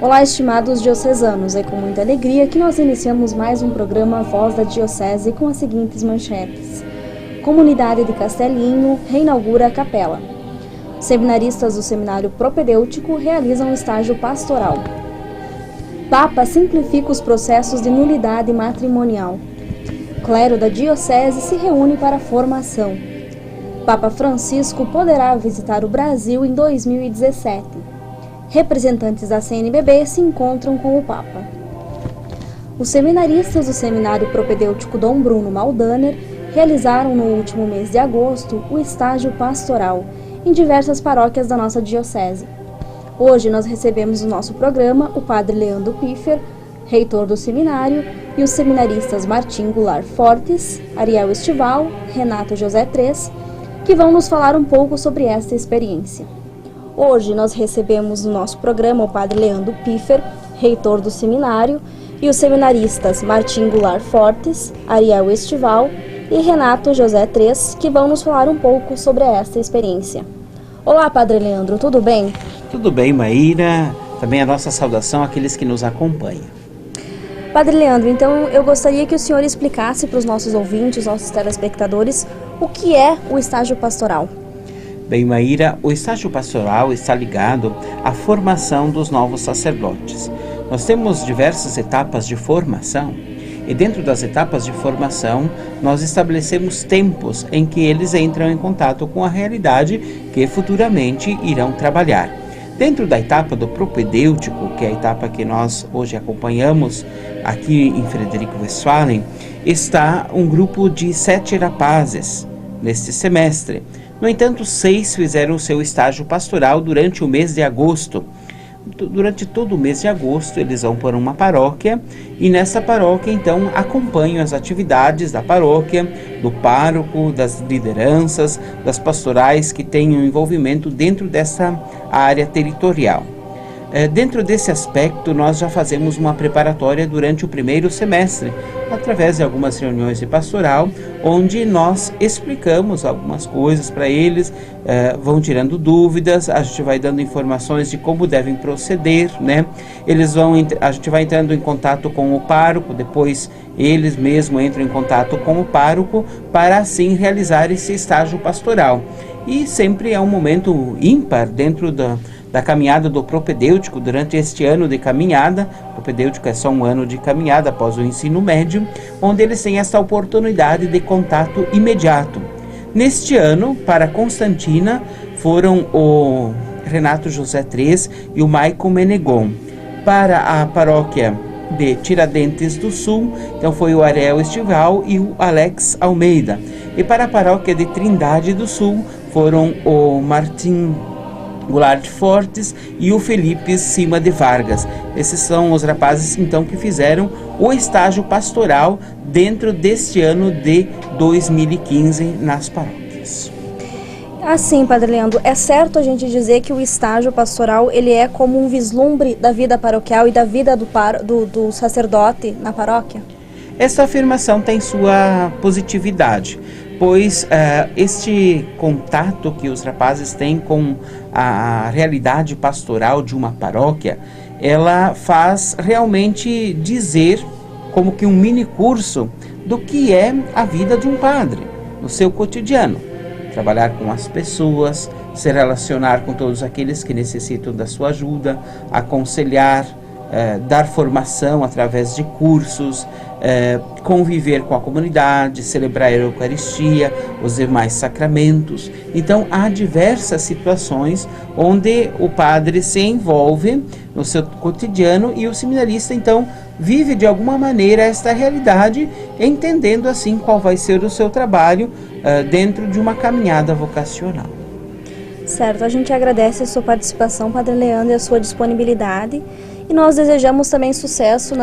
Olá, estimados diocesanos, é com muita alegria que nós iniciamos mais um programa Voz da Diocese com as seguintes manchetes. Comunidade de Castelinho reinaugura a capela. Seminaristas do Seminário Propedêutico realizam estágio pastoral. Papa simplifica os processos de nulidade matrimonial. Clero da Diocese se reúne para formação. Papa Francisco poderá visitar o Brasil em 2017. Representantes da CNBB se encontram com o Papa. Os seminaristas do Seminário Propedêutico Dom Bruno Maldaner realizaram no último mês de agosto o estágio pastoral em diversas paróquias da nossa diocese. Hoje nós recebemos no nosso programa o Padre Leandro Piffer, reitor do seminário, e os seminaristas Martim Goulart Fortes, Ariel Estival, Renato José Tres, que vão nos falar um pouco sobre esta experiência. Hoje nós recebemos no nosso programa o Padre Leandro Piffer, reitor do seminário, e os seminaristas Martim Goulart Fortes, Ariel Estival e Renato José Tres, que vão nos falar um pouco sobre esta experiência. Olá, Padre Leandro, tudo bem? Tudo bem, Maíra. Também a nossa saudação àqueles que nos acompanham. Padre Leandro, então eu gostaria que o senhor explicasse para os nossos ouvintes, nossos telespectadores, o que é o estágio pastoral. Bem, Maíra, o estágio pastoral está ligado à formação dos novos sacerdotes. Nós temos diversas etapas de formação e dentro das etapas de formação nós estabelecemos tempos em que eles entram em contato com a realidade que futuramente irão trabalhar. Dentro da etapa do propedêutico, que é a etapa que nós hoje acompanhamos aqui em Frederico Westphalen, está um grupo de 7 rapazes neste semestre. No entanto, 6 fizeram o seu estágio pastoral durante o mês de agosto. Durante todo o mês de agosto, eles vão para uma paróquia e nessa paróquia, então, acompanham as atividades da paróquia, do pároco, das lideranças, das pastorais que tenham envolvimento dentro dessa área territorial. Dentro desse aspecto, nós já fazemos uma preparatória durante o primeiro semestre, através de algumas reuniões de pastoral, onde nós explicamos algumas coisas para eles, vão tirando dúvidas, a gente vai dando informações de como devem proceder, né? A gente vai entrando em contato com o pároco, depois eles mesmos entram em contato com o pároco, para assim realizar esse estágio pastoral. E sempre é um momento ímpar dentro da caminhada do propedêutico durante este ano de caminhada. O propedêutico é só um ano de caminhada após o ensino médio, onde eles têm essa oportunidade de contato imediato. Neste ano, para Constantina, foram o Renato José Tres e o Maicon Menegon. Para a paróquia de Tiradentes do Sul, então foi o Ariel Estival e o Alex Almeida. E para a paróquia de Trindade do Sul, foram o Martim Goulart Fortes e o Felipe Cima de Vargas. Esses são os rapazes, então, que fizeram o estágio pastoral dentro deste ano de 2015 nas paróquias. Assim, Padre Leandro, é certo a gente dizer que o estágio pastoral ele é como um vislumbre da vida paroquial e da vida do sacerdote na paróquia? Essa afirmação tem sua positividade, pois este contato que os rapazes têm com a realidade pastoral de uma paróquia, ela faz realmente dizer como que um mini curso do que é a vida de um padre no seu cotidiano. Trabalhar com as pessoas, se relacionar com todos aqueles que necessitam da sua ajuda, aconselhar, dar formação através de cursos, conviver com a comunidade, celebrar a Eucaristia, os demais sacramentos. Então, há diversas situações onde o padre se envolve no seu cotidiano e o seminarista, então, vive de alguma maneira esta realidade, entendendo assim qual vai ser o seu trabalho dentro de uma caminhada vocacional. Certo, a gente agradece a sua participação, Padre Leandro, e a sua disponibilidade. E nós desejamos também sucesso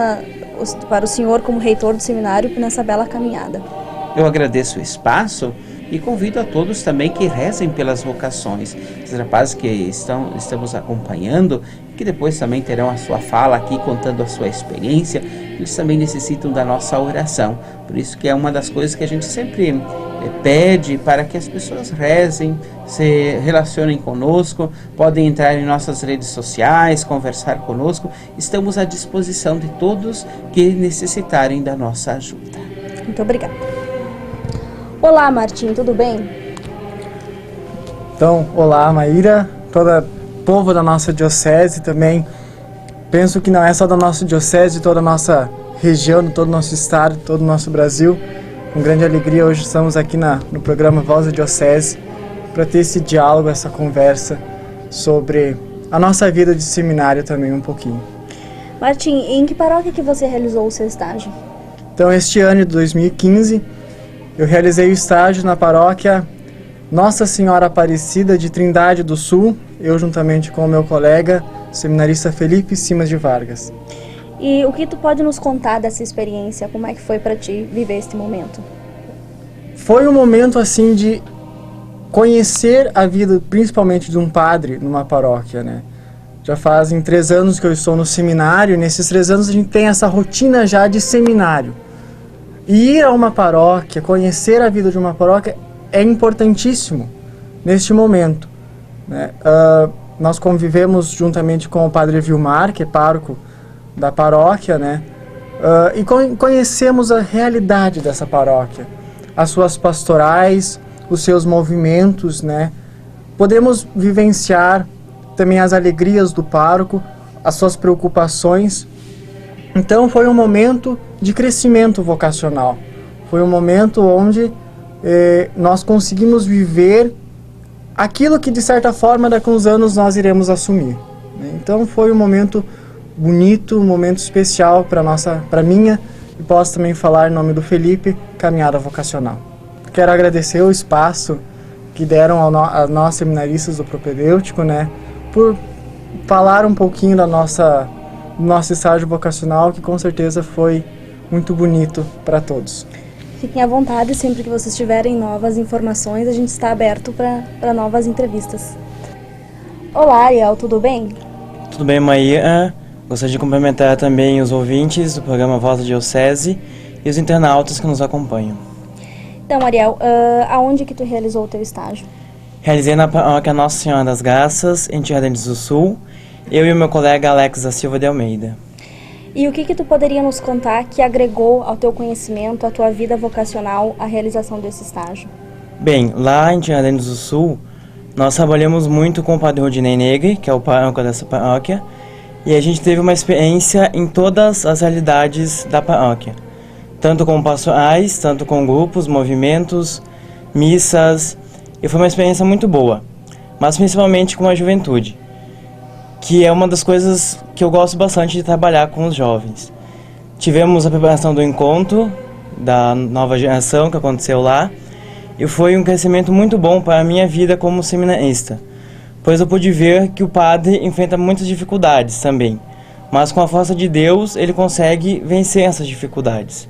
para o senhor como reitor do seminário nessa bela caminhada. Eu agradeço o espaço e convido a todos também que rezem pelas vocações. Os rapazes que estamos acompanhando, que depois também terão a sua fala aqui contando a sua experiência. Eles também necessitam da nossa oração. Por isso que é uma das coisas que a gente sempre pede para que as pessoas rezem, se relacionem conosco, podem entrar em nossas redes sociais, conversar conosco. Estamos à disposição de todos que necessitarem da nossa ajuda. Muito obrigada. Olá, Martim, tudo bem? Então, olá, Maíra, todo o povo da nossa diocese também. Penso que não é só da nossa diocese, toda a nossa região, todo o nosso estado, todo o nosso Brasil. Com grande alegria, hoje estamos aqui no programa Voz da Diocese para ter esse diálogo, essa conversa sobre a nossa vida de seminário também um pouquinho. Martim, em que paróquia que você realizou o seu estágio? Então, este ano de 2015, eu realizei o estágio na paróquia Nossa Senhora Aparecida de Trindade do Sul, eu juntamente com o meu colega, seminarista Felipe Simas de Vargas. E o que tu pode nos contar dessa experiência? Como é que foi para ti viver este momento? Foi um momento assim de conhecer a vida, principalmente de um padre numa paróquia, né? Já fazem 3 anos que eu estou no seminário, e nesses 3 anos a gente tem essa rotina já de seminário. E ir a uma paróquia, conhecer a vida de uma paróquia é importantíssimo neste momento, né? Nós convivemos juntamente com o padre Vilmar, que é pároco da paróquia, né? E conhecemos a realidade dessa paróquia, as suas pastorais, os seus movimentos, né? Podemos vivenciar também as alegrias do pároco, as suas preocupações. Então foi um momento de crescimento vocacional, foi um momento onde nós conseguimos viver aquilo que de certa forma daqui a uns anos nós iremos assumir, né? Então foi um momento bonito, um momento especial para minha, e posso também falar em nome do Felipe, caminhada vocacional. Quero agradecer o espaço que deram a nós seminaristas do propedêutico, né, por falar um pouquinho do nosso estágio vocacional, que com certeza foi muito bonito para todos. Fiquem à vontade, sempre que vocês tiverem novas informações, a gente está aberto para novas entrevistas. Olá, Ariel, tudo bem? Tudo bem, Maíra. Gostaria de cumprimentar também os ouvintes do programa Voz da Diocese e os internautas que nos acompanham. Então, Ariel, aonde que tu realizou o teu estágio? Realizei na paróquia Nossa Senhora das Graças, em Tiradentes do Sul, eu e o meu colega Alex da Silva de Almeida. E o que tu poderia nos contar que agregou ao teu conhecimento, à tua vida vocacional, a realização desse estágio? Bem, lá em Tiradentes do Sul, nós trabalhamos muito com o padre Rodinei Negri, que é o pároco dessa paróquia, e a gente teve uma experiência em todas as realidades da paróquia, tanto com pastorais, tanto com grupos, movimentos, missas, e foi uma experiência muito boa, mas principalmente com a juventude, que é uma das coisas que eu gosto bastante de trabalhar com os jovens. Tivemos a preparação do encontro da nova geração que aconteceu lá, e foi um crescimento muito bom para a minha vida como seminarista, pois eu pude ver que o padre enfrenta muitas dificuldades também, mas com a força de Deus ele consegue vencer essas dificuldades.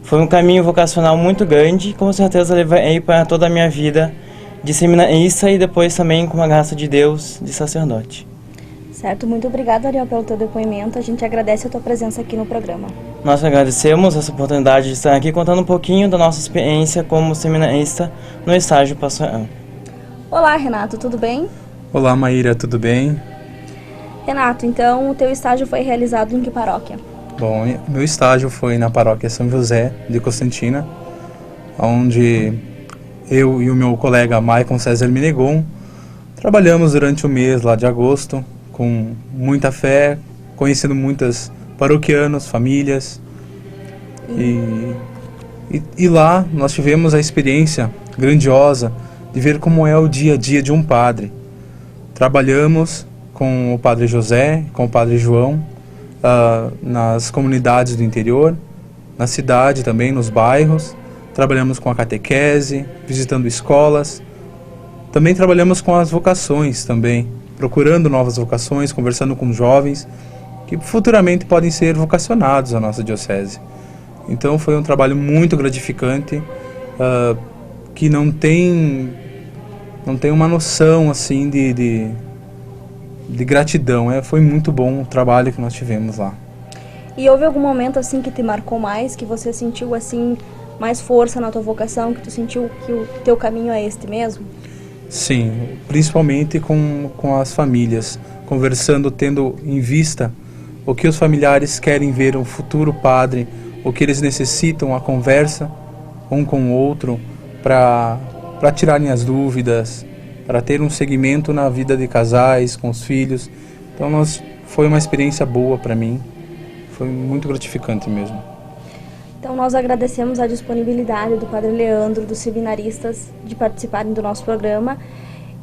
Foi um caminho vocacional muito grande, e com certeza levarei para toda a minha vida de seminarista e depois também, com a graça de Deus, de sacerdote. Certo, muito obrigada, Ariel, pelo teu depoimento. A gente agradece a tua presença aqui no programa. Nós agradecemos essa oportunidade de estar aqui contando um pouquinho da nossa experiência como seminarista no estágio pastoral. Olá, Renato, tudo bem? Olá, Maíra, tudo bem? Renato, então o teu estágio foi realizado em que paróquia? Bom, meu estágio foi na paróquia São José de Constantina, onde eu e o meu colega Maicon César Menegon trabalhamos durante o mês lá de agosto, com muita fé, conhecendo muitas paroquianos, famílias. E lá nós tivemos a experiência grandiosa de ver como é o dia a dia de um padre. Trabalhamos com o padre José, com o padre João, nas comunidades do interior, na cidade também, nos bairros. Trabalhamos com a catequese, visitando escolas. Também trabalhamos com as vocações também, procurando novas vocações, conversando com jovens que futuramente podem ser vocacionados à nossa diocese. Então foi um trabalho muito gratificante, que não tem uma noção assim de de gratidão. Foi muito bom o trabalho que nós tivemos lá. E houve algum momento assim que te marcou mais, que você sentiu assim mais força na tua vocação, que tu sentiu que o teu caminho é este mesmo? Sim, principalmente com as famílias, conversando, tendo em vista o que os familiares querem ver, o futuro padre, o que eles necessitam, a conversa um com o outro, para tirarem as dúvidas, para ter um segmento na vida de casais, com os filhos. Então foi uma experiência boa para mim, foi muito gratificante mesmo. Então nós agradecemos a disponibilidade do Padre Leandro, dos seminaristas, de participarem do nosso programa.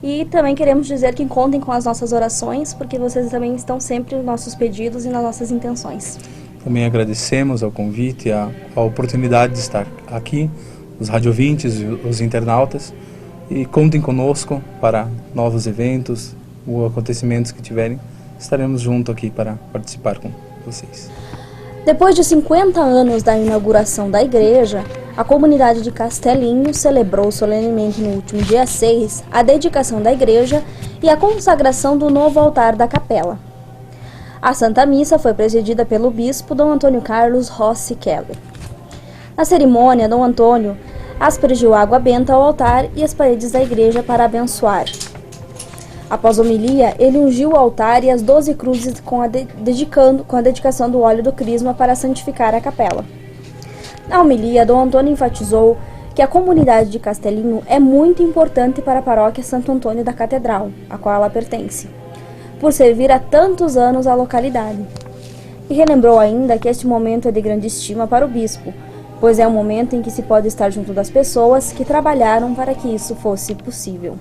E também queremos dizer que contem com as nossas orações, porque vocês também estão sempre nos nossos pedidos e nas nossas intenções. Também agradecemos ao convite, a oportunidade de estar aqui, os radiovintes e os internautas. E contem conosco para novos eventos ou acontecimentos que tiverem. Estaremos juntos aqui para participar com vocês. Depois de 50 anos da inauguração da igreja, a comunidade de Castelinho celebrou solenemente no último dia 6 a dedicação da igreja e a consagração do novo altar da capela. A Santa Missa foi presidida pelo bispo Dom Antônio Carlos Rossi Keller. Na cerimônia, Dom Antônio aspergiu água benta ao altar e as paredes da igreja para abençoar. Após a homilia, ele ungiu o altar e as 12 cruzes com a dedicação do óleo do crisma para santificar a capela. Na homilia, Dom Antônio enfatizou que a comunidade de Castelinho é muito importante para a paróquia Santo Antônio da Catedral, a qual ela pertence, por servir há tantos anos à localidade. E relembrou ainda que este momento é de grande estima para o bispo, pois é um momento em que se pode estar junto das pessoas que trabalharam para que isso fosse possível.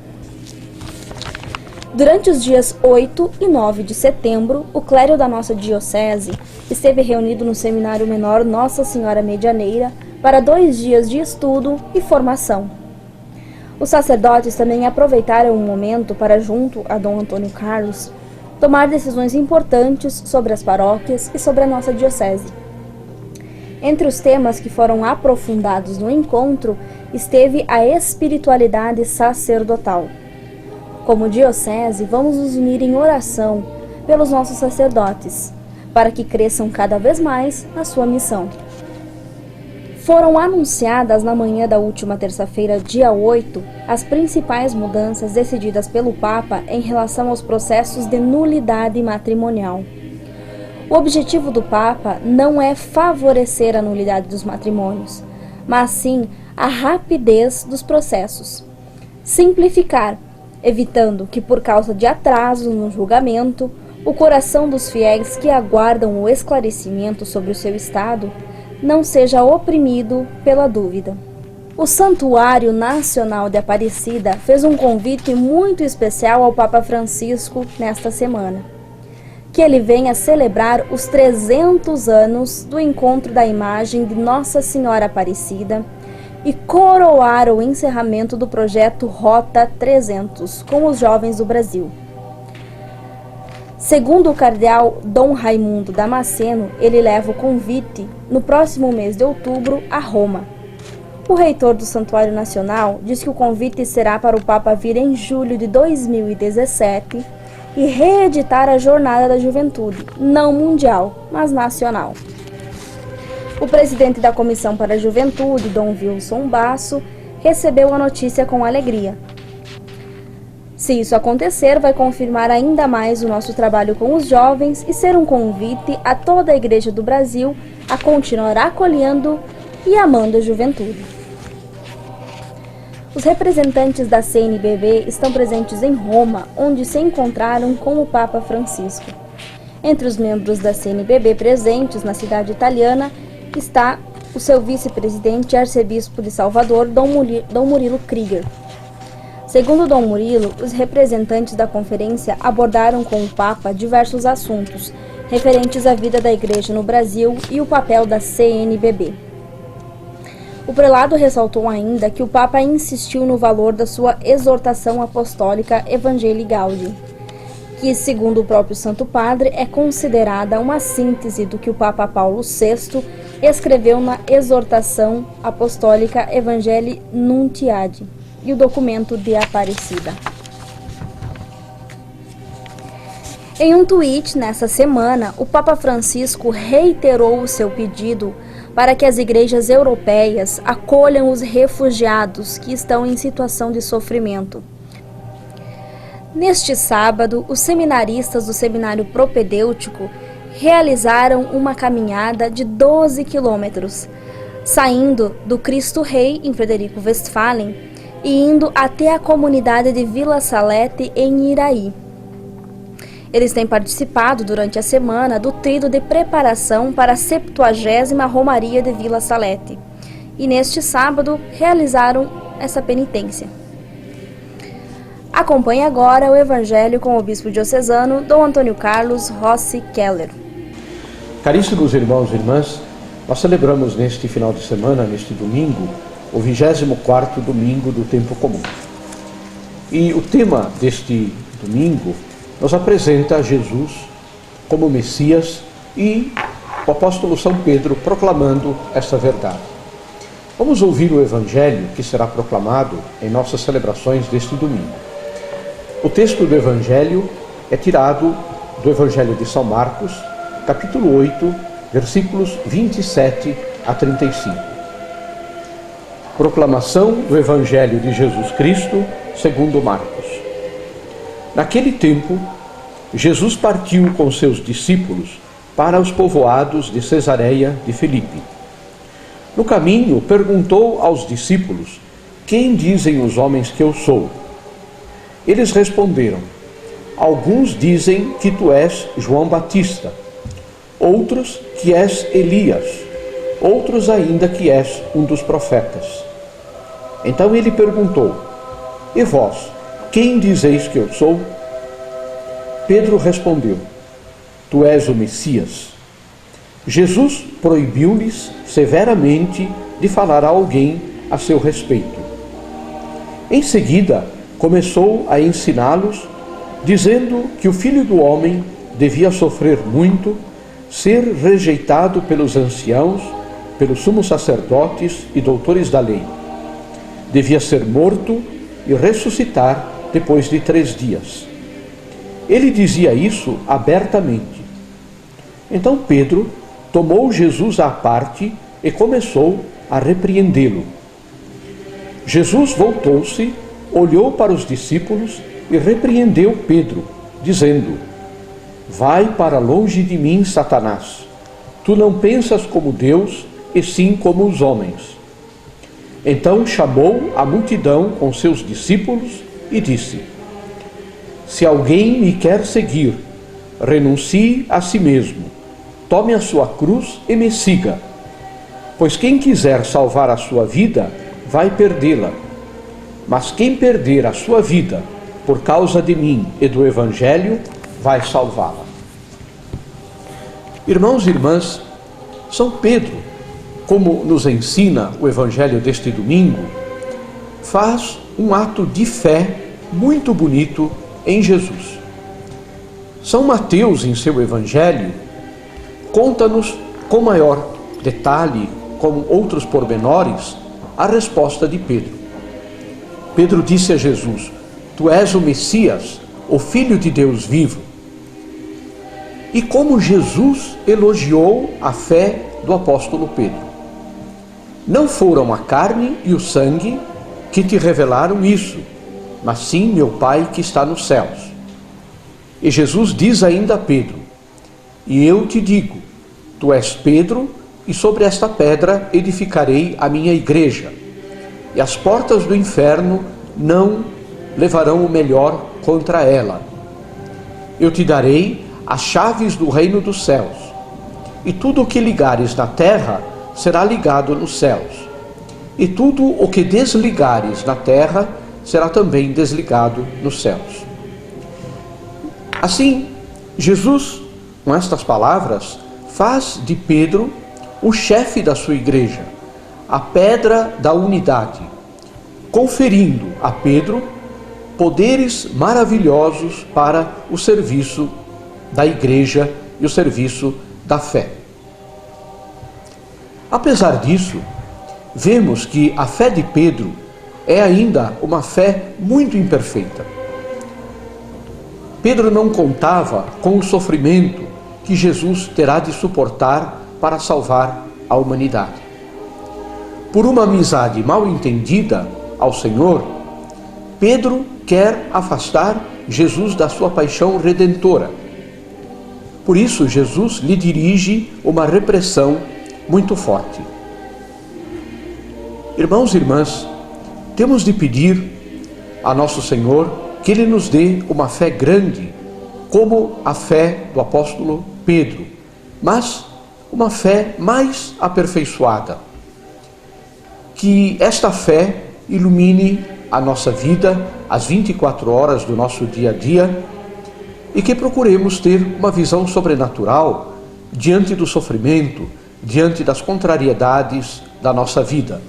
Durante os dias 8 e 9 de setembro, o clero da nossa diocese esteve reunido no Seminário Menor Nossa Senhora Medianeira para 2 dias de estudo e formação. Os sacerdotes também aproveitaram o momento para, junto a Dom Antônio Carlos, tomar decisões importantes sobre as paróquias e sobre a nossa diocese. Entre os temas que foram aprofundados no encontro esteve a espiritualidade sacerdotal. Como diocese, vamos nos unir em oração pelos nossos sacerdotes, para que cresçam cada vez mais na sua missão. Foram anunciadas na manhã da última terça-feira, dia 8, as principais mudanças decididas pelo Papa em relação aos processos de nulidade matrimonial. O objetivo do Papa não é favorecer a nulidade dos matrimônios, mas sim a rapidez dos processos. Simplificar, evitando que, por causa de atrasos no julgamento, o coração dos fiéis que aguardam o esclarecimento sobre o seu estado não seja oprimido pela dúvida. O Santuário Nacional de Aparecida fez um convite muito especial ao Papa Francisco nesta semana, que ele venha celebrar os 300 anos do encontro da imagem de Nossa Senhora Aparecida e coroar o encerramento do projeto Rota 300 com os jovens do Brasil. Segundo o cardeal Dom Raimundo Damasceno, ele leva o convite no próximo mês de outubro a Roma. O reitor do Santuário Nacional diz que o convite será para o Papa vir em julho de 2017 e reeditar a Jornada da Juventude, não mundial, mas nacional. O presidente da Comissão para a Juventude, Dom Wilson Basso, recebeu a notícia com alegria. Se isso acontecer, vai confirmar ainda mais o nosso trabalho com os jovens e ser um convite a toda a Igreja do Brasil a continuar acolhendo e amando a juventude. Os representantes da CNBB estão presentes em Roma, onde se encontraram com o Papa Francisco. Entre os membros da CNBB presentes na cidade italiana está o seu vice-presidente e arcebispo de Salvador, Dom Murilo Krieger. Segundo Dom Murilo, os representantes da conferência abordaram com o Papa diversos assuntos referentes à vida da Igreja no Brasil e o papel da CNBB. O prelado ressaltou ainda que o Papa insistiu no valor da sua exortação apostólica Evangelii Gaudium, que, segundo o próprio Santo Padre, é considerada uma síntese do que o Papa Paulo VI escreveu na exortação apostólica Evangelii Nuntiadi e o documento de Aparecida. Em um tweet nessa semana, o Papa Francisco reiterou o seu pedido para que as igrejas europeias acolham os refugiados que estão em situação de sofrimento. Neste sábado, os seminaristas do Seminário Propedêutico realizaram uma caminhada de 12 quilômetros, saindo do Cristo Rei, em Frederico Westphalen, e indo até a comunidade de Vila Salete, em Iraí. Eles têm participado durante a semana do tríduo de preparação para a 70ª Romaria de Vila Salete e neste sábado realizaram essa penitência. Acompanhe agora o Evangelho com o Bispo Diocesano, Dom Antônio Carlos Rossi Keller. Caríssimos irmãos e irmãs, nós celebramos neste final de semana, neste domingo, o 24º domingo do tempo comum. E o tema deste domingo nos apresenta Jesus como Messias e o apóstolo São Pedro proclamando esta verdade. Vamos ouvir o Evangelho que será proclamado em nossas celebrações deste domingo. O texto do Evangelho é tirado do Evangelho de São Marcos, capítulo 8, versículos 27 a 35. Proclamação do Evangelho de Jesus Cristo segundo Marcos. Naquele tempo, Jesus partiu com seus discípulos para os povoados de Cesareia de Filipe. No caminho, perguntou aos discípulos: quem dizem os homens que eu sou? Eles responderam: alguns dizem que tu és João Batista, outros que és Elias, outros ainda que és um dos profetas. Então ele perguntou: e vós, quem dizeis que eu sou? Pedro respondeu: tu és o Messias. Jesus proibiu-lhes severamente de falar a alguém a seu respeito. Em seguida, começou a ensiná-los, dizendo que o Filho do Homem devia sofrer muito, ser rejeitado pelos anciãos, pelos sumos sacerdotes e doutores da lei. Devia ser morto e ressuscitar depois de 3 dias. Ele dizia isso abertamente. Então Pedro tomou Jesus à parte e começou a repreendê-lo. Jesus voltou-se, olhou para os discípulos e repreendeu Pedro, dizendo: vai para longe de mim, Satanás. Tu não pensas como Deus, e sim como os homens. Então chamou a multidão com seus discípulos e disse: se alguém me quer seguir, renuncie a si mesmo, tome a sua cruz e me siga. Pois quem quiser salvar a sua vida, vai perdê-la. Mas quem perder a sua vida por causa de mim e do Evangelho, vai salvá-la. Irmãos e irmãs, São Pedro, como nos ensina o Evangelho deste domingo, faz um ato de fé muito bonito em Jesus. São Mateus, em seu Evangelho, conta-nos com maior detalhe, com outros pormenores, a resposta de Pedro. Pedro disse a Jesus: tu és o Messias, o Filho de Deus vivo. E como Jesus elogiou a fé do apóstolo Pedro. Não foram a carne e o sangue que te revelaram isso, mas sim meu Pai que está nos céus. E Jesus diz ainda a Pedro: e eu te digo, tu és Pedro, e sobre esta pedra edificarei a minha igreja, e as portas do inferno não levarão o melhor contra ela. Eu te darei as chaves do reino dos céus, e tudo o que ligares na terra será ligado nos céus, e tudo o que desligares na terra será também desligado nos céus. Assim, Jesus, com estas palavras, faz de Pedro o chefe da sua igreja, a pedra da unidade, conferindo a Pedro poderes maravilhosos para o serviço da igreja e o serviço da fé. Apesar disso, vemos que a fé de Pedro é ainda uma fé muito imperfeita. Pedro não contava com o sofrimento que Jesus terá de suportar para salvar a humanidade. Por uma amizade mal entendida ao Senhor, Pedro quer afastar Jesus da sua paixão redentora. Por isso, Jesus lhe dirige uma repressão muito forte. Irmãos e irmãs, temos de pedir a nosso Senhor que Ele nos dê uma fé grande, como a fé do apóstolo Pedro, mas uma fé mais aperfeiçoada. Que esta fé ilumine a nossa vida, as 24 horas do nosso dia a dia, e que procuremos ter uma visão sobrenatural diante do sofrimento, diante das contrariedades da nossa vida.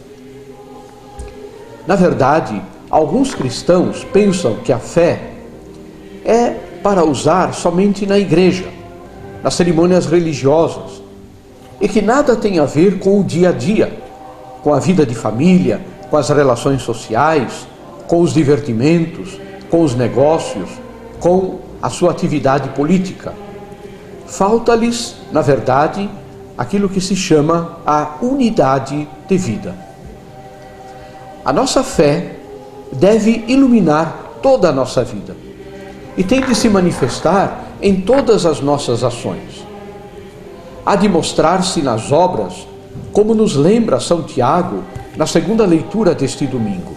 Na verdade, alguns cristãos pensam que a fé é para usar somente na igreja, nas cerimônias religiosas, e que nada tem a ver com o dia a dia, com a vida de família, com as relações sociais, com os divertimentos, com os negócios, com a sua atividade política. Falta-lhes, na verdade, aquilo que se chama a unidade de vida. A nossa fé deve iluminar toda a nossa vida e tem de se manifestar em todas as nossas ações. Há de mostrar-se nas obras, como nos lembra São Tiago na segunda leitura deste domingo.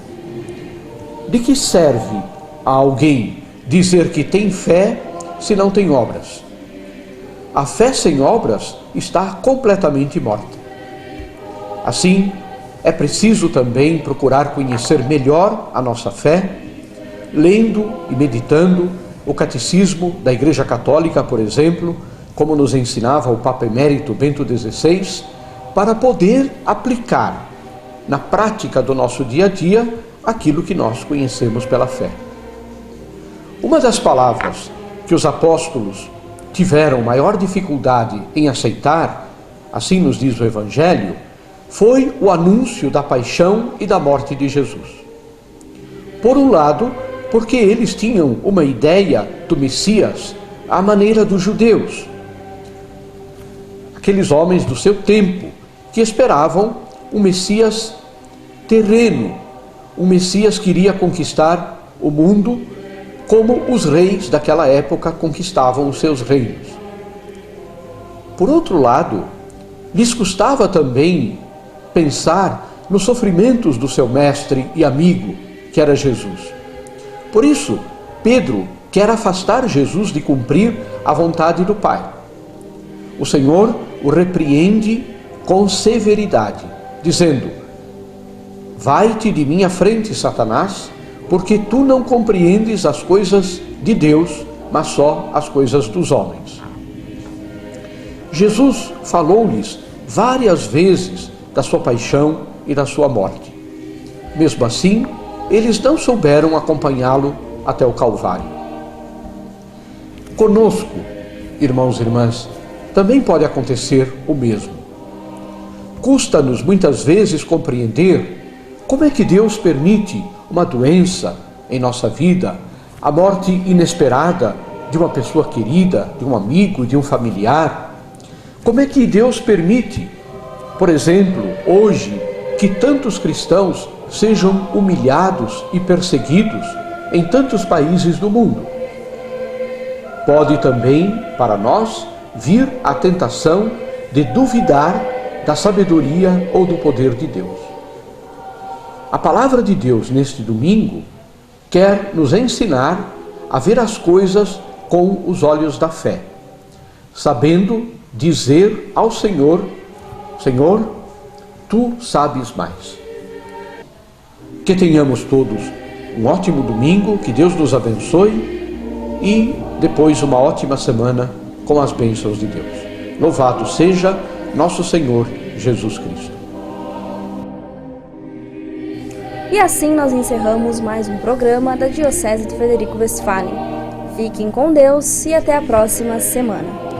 De que serve a alguém dizer que tem fé se não tem obras? A fé sem obras está completamente morta. Assim, é preciso também procurar conhecer melhor a nossa fé, lendo e meditando o Catecismo da Igreja Católica, por exemplo, como nos ensinava o Papa Emérito Bento XVI, para poder aplicar na prática do nosso dia a dia aquilo que nós conhecemos pela fé. Uma das palavras que os apóstolos tiveram maior dificuldade em aceitar, assim nos diz o Evangelho, foi o anúncio da paixão e da morte de Jesus. Por um lado, porque eles tinham uma ideia do Messias à maneira dos judeus, aqueles homens do seu tempo, que esperavam um Messias terreno, um Messias que iria conquistar o mundo como os reis daquela época conquistavam os seus reinos. Por outro lado, lhes custava também pensar nos sofrimentos do seu mestre e amigo, que era Jesus. Por isso, Pedro quer afastar Jesus de cumprir a vontade do Pai. O Senhor o repreende com severidade, dizendo: vai-te de minha frente, Satanás, porque tu não compreendes as coisas de Deus, mas só as coisas dos homens. Jesus falou-lhes várias vezes da sua paixão e da sua morte. Mesmo assim, eles não souberam acompanhá-lo até o Calvário. Conosco, irmãos e irmãs, também pode acontecer o mesmo. Custa-nos muitas vezes compreender como é que Deus permite uma doença em nossa vida, a morte inesperada de uma pessoa querida, de um amigo, de um familiar. Como é que Deus permite, por exemplo, hoje, que tantos cristãos sejam humilhados e perseguidos em tantos países do mundo? Pode também, para nós, vir a tentação de duvidar da sabedoria ou do poder de Deus. A palavra de Deus neste domingo quer nos ensinar a ver as coisas com os olhos da fé, sabendo dizer ao Senhor: Senhor, Tu sabes mais. Que tenhamos todos um ótimo domingo, que Deus nos abençoe e depois uma ótima semana com as bênçãos de Deus. Louvado seja nosso Senhor Jesus Cristo. E assim nós encerramos mais um programa da Diocese de Frederico Westphalen. Fiquem com Deus e até a próxima semana.